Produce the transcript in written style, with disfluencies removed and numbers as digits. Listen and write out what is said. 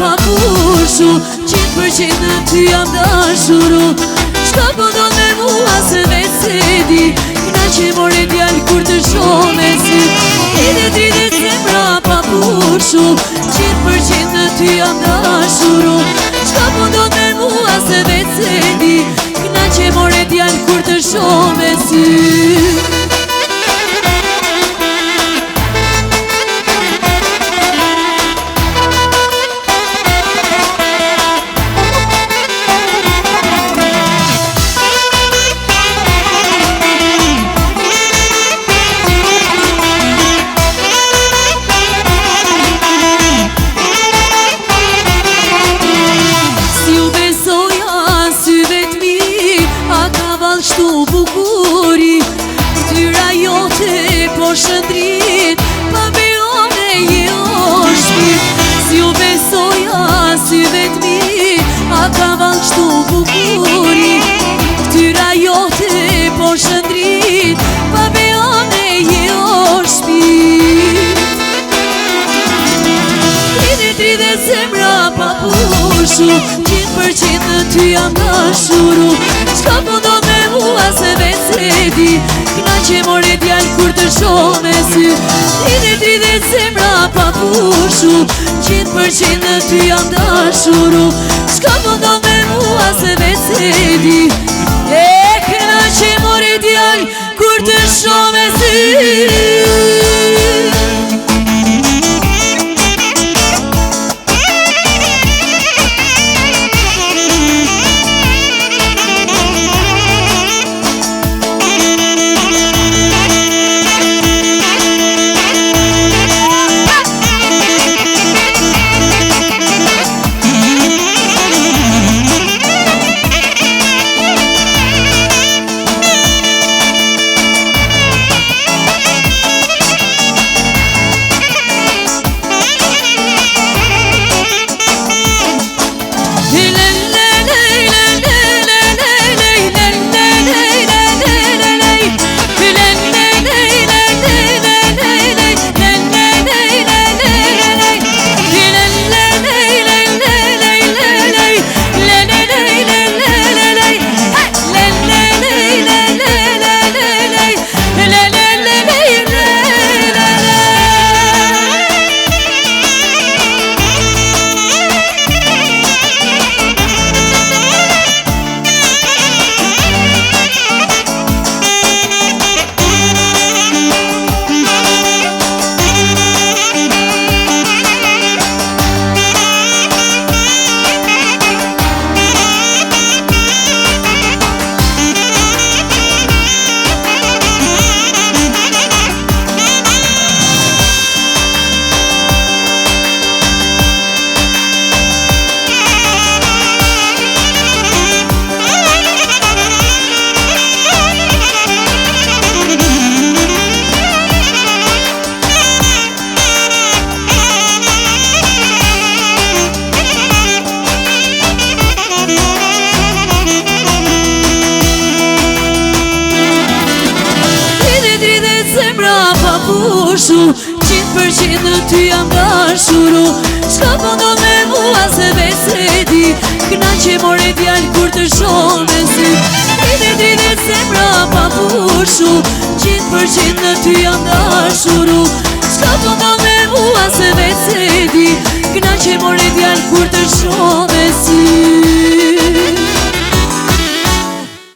pa pushu 100% në ty jam dashuru Qka po do me mua se veç se di Këna që more djallë kur të shoh me sy Ide 30 zemra pa pushu 100% në ty jam dashuru Qka po do me mua se veç se di Këna që more djallë kur të shoh me sy Shtu bukuri Tyra jote po shëndrit Pa beom ne jo shpit Si u besoja syve t'mi A ka val shtu bukuri Tyra jote po shëndrit Pa beom ne jo shpit 30 zemra pa pushu 100% në ty jam dashuru Qka po do me mua se veç se di Këna që more djallë kur të shoh me sy 30 zemra pa pushu 100% në ty jam dashuru Qka po do me mua se veç se di Këna që more djallë kur të shoh me sy pushu 100% në ty jam dashuru Qka po do me mua se veç se di Këna që more djallë kur të shoh me sy 30 zemra pa pushu 100% në ty jam dashuru Qka po do me mua se veç se di Këna që more djallë kur të shoh me sy